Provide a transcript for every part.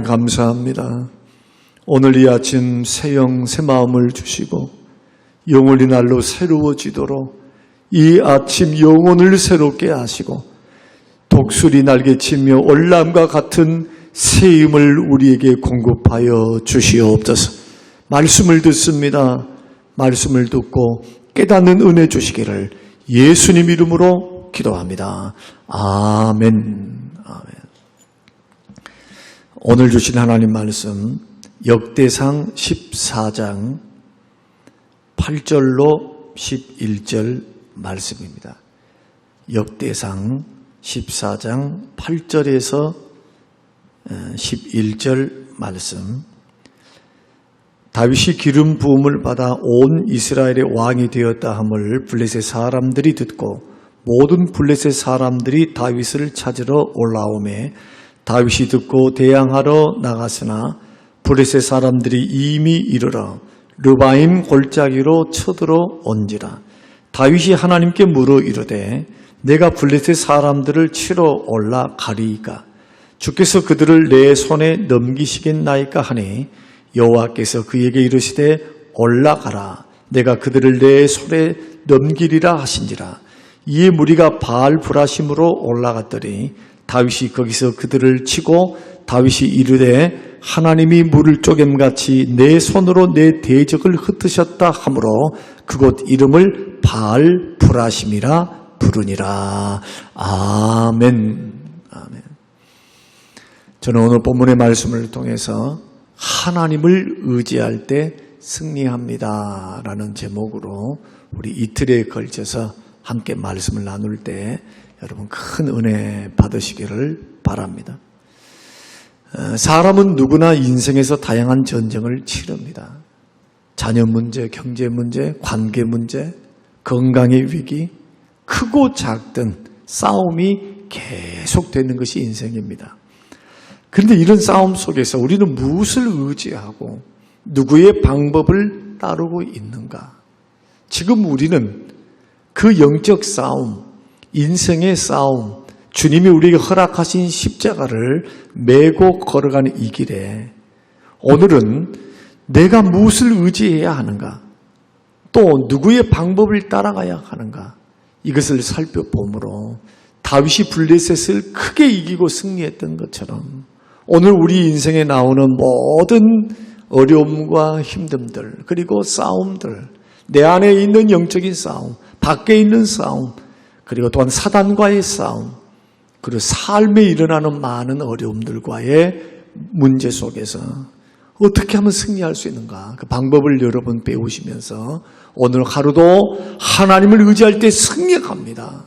하나님 감사합니다. 오늘 이 아침 새 영 새 마음을 주시고 영원히 날로 새로워지도록 이 아침 영혼을 새롭게 하시고 독수리 날개치며 올람과 같은 새 힘을 우리에게 공급하여 주시옵소서. 말씀을 듣습니다. 말씀을 듣고 깨닫는 은혜 주시기를 예수님 이름으로 기도합니다. 아멘. 오늘 주신 하나님 말씀 역대상 14장 8절로 11절 말씀입니다. 역대상 14장 8절에서 11절 말씀. 다윗이 기름 부음을 받아 온 이스라엘의 왕이 되었다 함을 블레셋 사람들이 듣고 모든 블레셋 사람들이 다윗을 찾으러 올라오매 다윗이 듣고 대항하러 나갔으나 블레셋 사람들이 이미 이르러 르바임 골짜기로 쳐들어 온지라. 다윗이 하나님께 물어 이르되 내가 블레셋 사람들을 치러 올라가리이까 주께서 그들을 내 손에 넘기시겠나이까 하니 여호와께서 그에게 이르시되 올라가라 내가 그들을 내 손에 넘기리라 하신지라. 이에 무리가 바알 브라심으로 올라갔더니 다윗이 거기서 그들을 치고 다윗이 이르되 하나님이 물을 쪼개같이 내 손으로 내 대적을 흩으셨다 하므로 그곳 이름을 바알 브라심이라 부르니라. 아멘. 아멘. 저는 오늘 본문의 말씀을 통해서 하나님을 의지할 때 승리합니다 라는 제목으로 우리 이틀에 걸쳐서 함께 말씀을 나눌 때 여러분 큰 은혜 받으시기를 바랍니다. 사람은 누구나 인생에서 다양한 전쟁을 치릅니다. 자녀 문제, 경제 문제, 관계 문제, 건강의 위기, 크고 작든 싸움이 계속되는 것이 인생입니다. 그런데 이런 싸움 속에서 우리는 무엇을 의지하고 누구의 방법을 따르고 있는가? 지금 우리는 그 영적 싸움, 인생의 싸움, 주님이 우리에게 허락하신 십자가를 메고 걸어가는 이 길에 오늘은 내가 무엇을 의지해야 하는가? 또 누구의 방법을 따라가야 하는가? 이것을 살펴보므로 다윗이 블레셋을 크게 이기고 승리했던 것처럼 오늘 우리 인생에 나오는 모든 어려움과 힘듦들 그리고 싸움들 내 안에 있는 영적인 싸움, 밖에 있는 싸움 그리고 또한 사단과의 싸움 그리고 삶에 일어나는 많은 어려움들과의 문제 속에서 어떻게 하면 승리할 수 있는가 그 방법을 여러분 배우시면서 오늘 하루도 하나님을 의지할 때 승리합니다.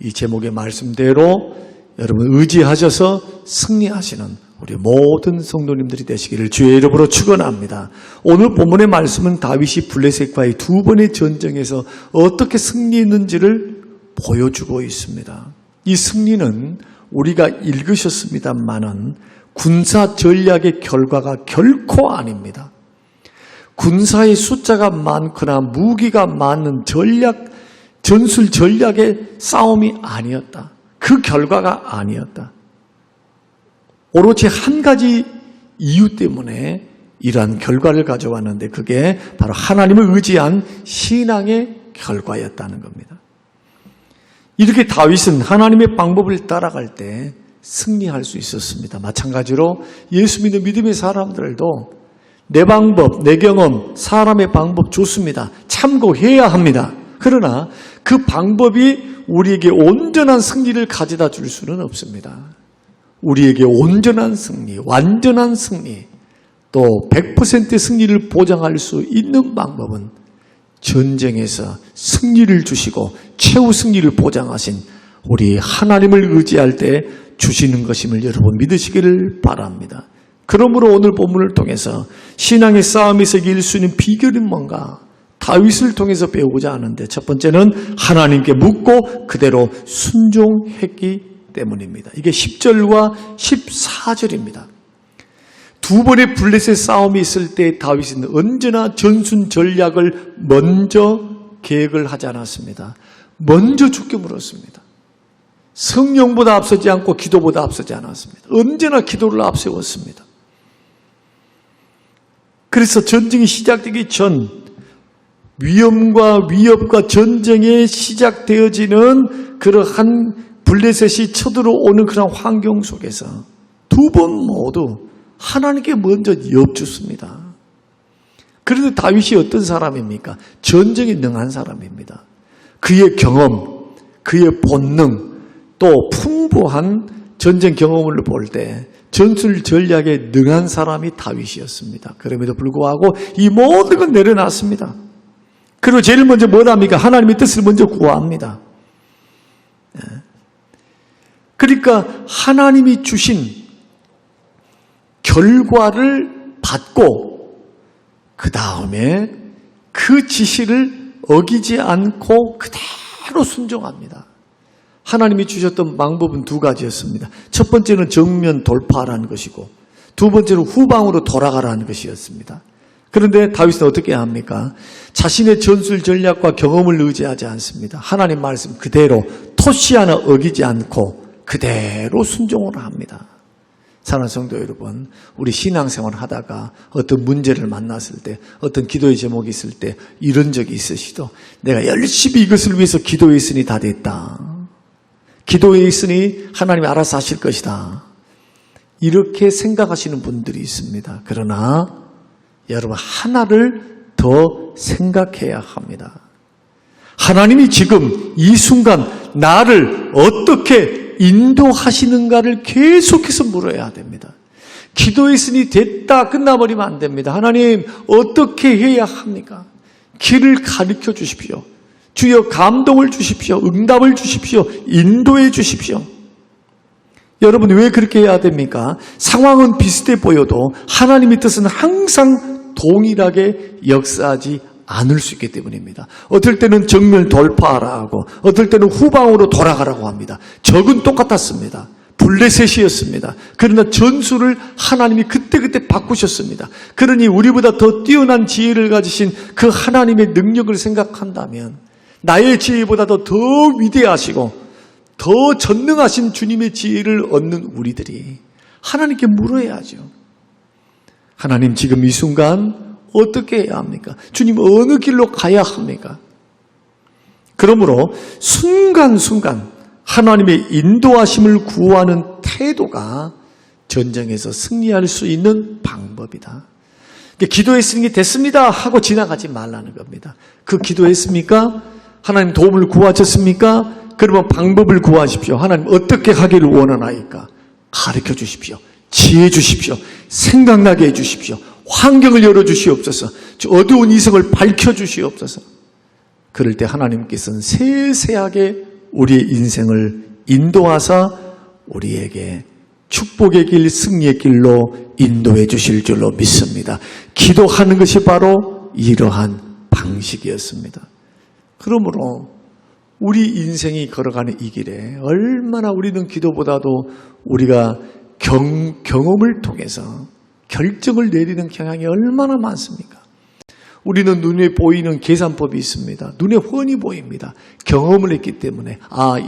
이 제목의 말씀대로 여러분 의지하셔서 승리하시는 우리 모든 성도님들이 되시기를 주의 이름으로 축원합니다. 오늘 본문의 말씀은 다윗이 블레셋과의 두 번의 전쟁에서 어떻게 승리했는지를 보여주고 있습니다. 이 승리는 우리가 읽으셨습니다만은 군사 전략의 결과가 결코 아닙니다. 군사의 숫자가 많거나 무기가 많은 전술 전략의 싸움이 아니었다. 그 결과가 아니었다. 오로지 한 가지 이유 때문에 이러한 결과를 가져왔는데 그게 바로 하나님을 의지한 신앙의 결과였다는 겁니다. 이렇게 다윗은 하나님의 방법을 따라갈 때 승리할 수 있었습니다. 마찬가지로 예수 믿는 믿음의 사람들도 내 방법, 내 경험, 사람의 방법 좋습니다. 참고해야 합니다. 그러나 그 방법이 우리에게 온전한 승리를 가져다 줄 수는 없습니다. 우리에게 온전한 승리, 완전한 승리, 또 100% 승리를 보장할 수 있는 방법은 전쟁에서 승리를 주시고 최후 승리를 보장하신 우리 하나님을 의지할 때 주시는 것임을 여러분 믿으시기를 바랍니다. 그러므로 오늘 본문을 통해서 신앙의 싸움에서 이길 수 있는 비결은 뭔가? 다윗을 통해서 배우고자 하는데 첫 번째는 하나님께 묻고 그대로 순종했기 때문입니다. 이게 10절과 14절입니다. 두 번의 블레셋 싸움이 있을 때 다윗은 언제나 전순 전략을 먼저 계획을 하지 않았습니다. 먼저 죽게 물었습니다. 성령보다 앞서지 않고 기도보다 앞서지 않았습니다. 언제나 기도를 앞세웠습니다. 그래서 전쟁이 시작되기 전 위험과 위협과 전쟁에 시작되어지는 그러한 블레셋이 쳐들어오는 그런 환경 속에서 두 번 모두 하나님께 먼저 엽주습니다. 그런데 다윗이 어떤 사람입니까? 전쟁에 능한 사람입니다. 그의 경험, 그의 본능, 또 풍부한 전쟁 경험을 볼 때 전술 전략에 능한 사람이 다윗이었습니다. 그럼에도 불구하고 이 모든 건 내려놨습니다. 그리고 제일 먼저 뭘 합니까? 하나님의 뜻을 먼저 구합니다. 그러니까 하나님이 주신 결과를 받고 그 다음에 그 지시를 어기지 않고 그대로 순종합니다. 하나님이 주셨던 방법은 두 가지였습니다. 첫 번째는 정면 돌파하라는 것이고 두 번째는 후방으로 돌아가라는 것이었습니다. 그런데 다윗은 어떻게 합니까? 자신의 전술 전략과 경험을 의지하지 않습니다. 하나님 말씀 그대로 토시 하나 어기지 않고 그대로 순종을 합니다. 사랑하는 성도 여러분, 우리 신앙생활 하다가 어떤 문제를 만났을 때, 어떤 기도의 제목이 있을 때 이런 적이 있으시죠? 내가 열심히 이것을 위해서 기도했으니 다 됐다. 기도에 있으니 하나님이 알아서 하실 것이다. 이렇게 생각하시는 분들이 있습니다. 그러나 여러분 하나를 더 생각해야 합니다. 하나님이 지금 이 순간 나를 어떻게 인도하시는가를 계속해서 물어야 됩니다. 기도했으니 됐다 끝나버리면 안 됩니다. 하나님 어떻게 해야 합니까? 길을 가르쳐 주십시오. 주여 감동을 주십시오. 응답을 주십시오. 인도해 주십시오. 여러분 왜 그렇게 해야 됩니까? 상황은 비슷해 보여도 하나님의 뜻은 항상 동일하게 역사하지 않을 수 있기 때문입니다. 어떨 때는 정면 돌파하라 하고 어떨 때는 후방으로 돌아가라고 합니다. 적은 똑같았습니다. 블레셋이었습니다. 그러나 전술을 하나님이 그때그때 바꾸셨습니다. 그러니 우리보다 더 뛰어난 지혜를 가지신 그 하나님의 능력을 생각한다면 나의 지혜보다도 더 위대하시고 더 전능하신 주님의 지혜를 얻는 우리들이 하나님께 물어야죠. 하나님 지금 이 순간 어떻게 해야 합니까? 주님 어느 길로 가야 합니까? 그러므로 순간순간 하나님의 인도하심을 구하는 태도가 전쟁에서 승리할 수 있는 방법이다. 기도했으니 됐습니다 하고 지나가지 말라는 겁니다. 그 기도했습니까? 하나님 도움을 구하셨습니까? 그러면 방법을 구하십시오. 하나님 어떻게 하기를 원하나이까? 가르쳐 주십시오. 지혜 주십시오. 생각나게 해 주십시오. 환경을 열어주시옵소서. 어두운 이성을 밝혀주시옵소서. 그럴 때 하나님께서는 세세하게 우리의 인생을 인도하사 우리에게 축복의 길, 승리의 길로 인도해 주실 줄로 믿습니다. 기도하는 것이 바로 이러한 방식이었습니다. 그러므로 우리 인생이 걸어가는 이 길에 얼마나 우리는 기도보다도 우리가 경험을 통해서 결정을 내리는 경향이 얼마나 많습니까? 우리는 눈에 보이는 계산법이 있습니다. 눈에 훤히 보입니다. 경험을 했기 때문에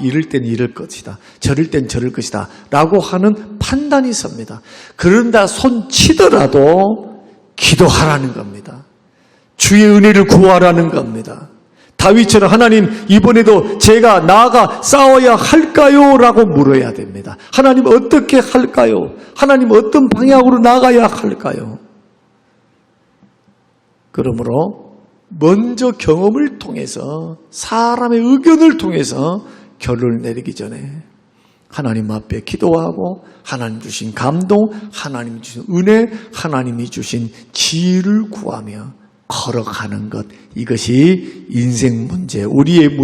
이럴 땐 이럴 것이다. 저럴 땐 저럴 것이다. 라고 하는 판단이 있습니다. 그런다 손 치더라도 기도하라는 겁니다. 주의 은혜를 구하라는 겁니다. 다윗처럼 하나님 이번에도 제가 나아가 싸워야 할까요? 라고 물어야 됩니다. 하나님 어떻게 할까요? 하나님 어떤 방향으로 나가야 할까요? 그러므로 먼저 경험을 통해서 사람의 의견을 통해서 결론을 내리기 전에 하나님 앞에 기도하고 하나님 주신 감동, 하나님 주신 은혜, 하나님이 주신 지혜를 구하며 걸어가는 것, 이것이 인생 문제, 우리의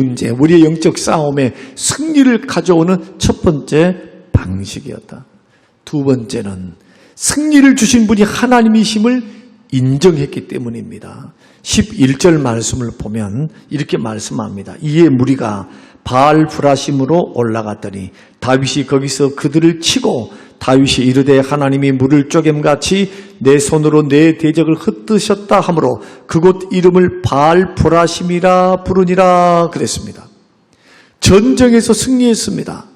영적 싸움에 승리를 가져오는 첫 번째 방식이었다. 두 번째는 승리를 주신 분이 하나님이심을 인정했기 때문입니다. 11절 말씀을 보면 이렇게 말씀합니다. 이에 무리가 바알 브라심으로 올라갔더니 다윗이 거기서 그들을 치고 다윗이 이르되 하나님이 물을 쪼개같이 내 손으로 내 대적을 흩으셨다 하므로 그곳 이름을 바알 브라심이라 부르니라 그랬습니다. 전쟁에서 승리했습니다.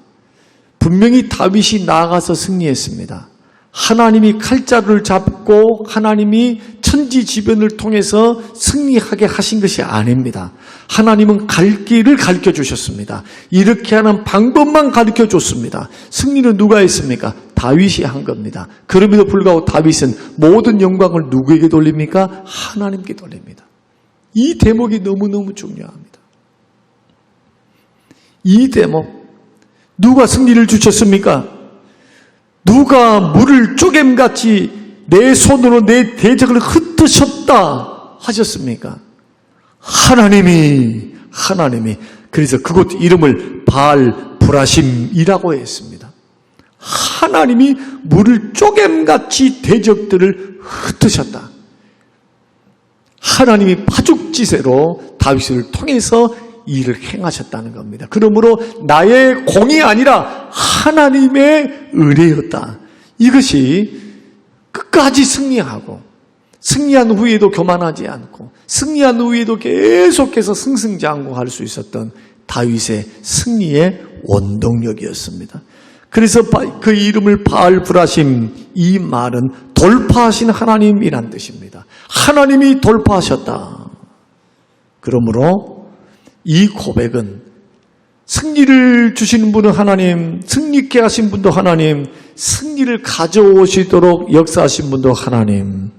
분명히 다윗이 나아가서 승리했습니다. 하나님이 칼자루를 잡고 하나님이 천지지변을 통해서 승리하게 하신 것이 아닙니다. 하나님은 갈 길을 가르쳐 주셨습니다. 이렇게 하는 방법만 가르쳐 줬습니다. 승리는 누가 했습니까? 다윗이 한 겁니다. 그럼에도 불구하고 다윗은 모든 영광을 누구에게 돌립니까? 하나님께 돌립니다. 이 대목이 너무너무 중요합니다. 이 대목, 누가 승리를 주셨습니까? 누가 물을 쪼개같이 내 손으로 내 대적을 흩으셨다 하셨습니까? 하나님이. 그래서 그곳 이름을 바알 브라심이라고 했습니다. 하나님이 물을 쪼개같이 대적들을 흩으셨다. 하나님이 파죽지세로 다윗을 통해서 일을 행하셨다는 겁니다. 그러므로 나의 공이 아니라 하나님의 은혜였다. 이것이 끝까지 승리하고 승리한 후에도 교만하지 않고 승리한 후에도 계속해서 승승장구할 수 있었던 다윗의 승리의 원동력이었습니다. 그래서 그 이름을 바알 브라심, 이 말은 돌파하신 하나님이란 뜻입니다. 하나님이 돌파하셨다. 그러므로 이 고백은 승리를 주시는 분은 하나님, 승리케 하신 분도 하나님, 승리를 가져오시도록 역사하신 분도 하나님,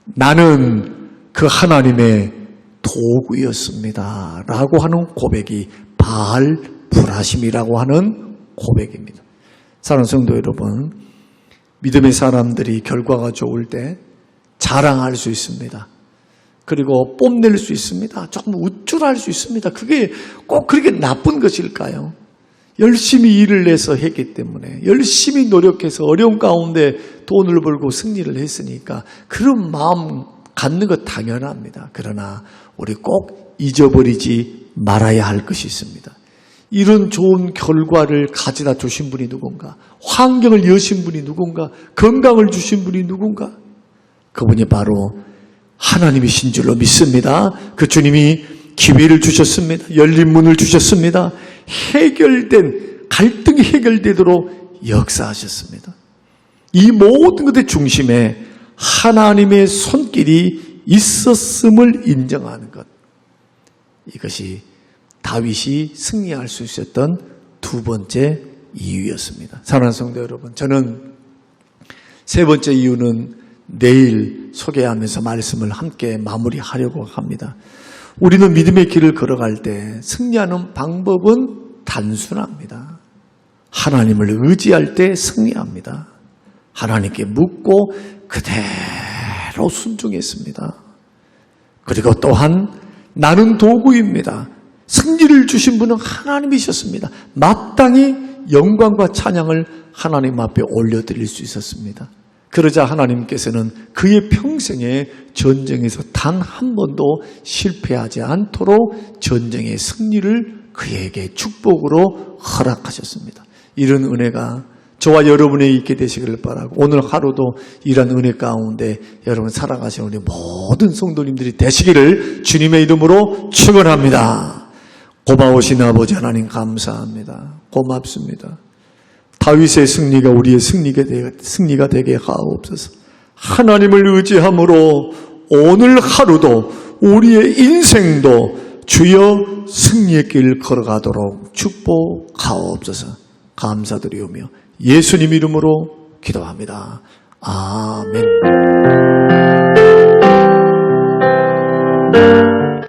나는 그 하나님의 도구였습니다 라고 하는 고백이 바알 브라심이라고 하는 고백입니다. 사랑하는 성도 여러분, 믿음의 사람들이 결과가 좋을 때 자랑할 수 있습니다. 그리고 뽐낼 수 있습니다. 조금 우쭐할 수 있습니다. 그게 꼭 그렇게 나쁜 것일까요? 열심히 일을 내서 했기 때문에, 열심히 노력해서 어려운 가운데 돈을 벌고 승리를 했으니까 그런 마음 갖는 것 당연합니다. 그러나 우리 꼭 잊어버리지 말아야 할 것이 있습니다. 이런 좋은 결과를 가져다 주신 분이 누군가, 환경을 여신 분이 누군가, 건강을 주신 분이 누군가, 그분이 바로 하나님이신 줄로 믿습니다. 그 주님이 기회를 주셨습니다. 열린 문을 주셨습니다. 갈등이 해결되도록 역사하셨습니다. 이 모든 것의 중심에 하나님의 손길이 있었음을 인정하는 것, 이것이 다윗이 승리할 수 있었던 두 번째 이유였습니다. 사랑하는 성도 여러분, 저는 세 번째 이유는 내일 소개하면서 말씀을 함께 마무리하려고 합니다. 우리는 믿음의 길을 걸어갈 때 승리하는 방법은 단순합니다. 하나님을 의지할 때 승리합니다. 하나님께 묻고 그대로 순종했습니다. 그리고 또한 나는 도구입니다. 승리를 주신 분은 하나님이셨습니다. 마땅히 영광과 찬양을 하나님 앞에 올려드릴 수 있었습니다. 그러자 하나님께서는 그의 평생의 전쟁에서 단 한 번도 실패하지 않도록 전쟁의 승리를 그에게 축복으로 허락하셨습니다. 이런 은혜가 저와 여러분에 있게 되시기를 바라고, 오늘 하루도 이런 은혜 가운데 여러분 살아가시는 우리 모든 성도님들이 되시기를 주님의 이름으로 축원합니다. 고마우신 아버지 하나님 감사합니다. 고맙습니다. 다윗의 승리가 우리의 승리가 되게 하옵소서. 하나님을 의지함으로 오늘 하루도 우리의 인생도 주여 승리의 길 걸어가도록 축복하옵소서. 감사드리오며 예수님 이름으로 기도합니다. 아멘.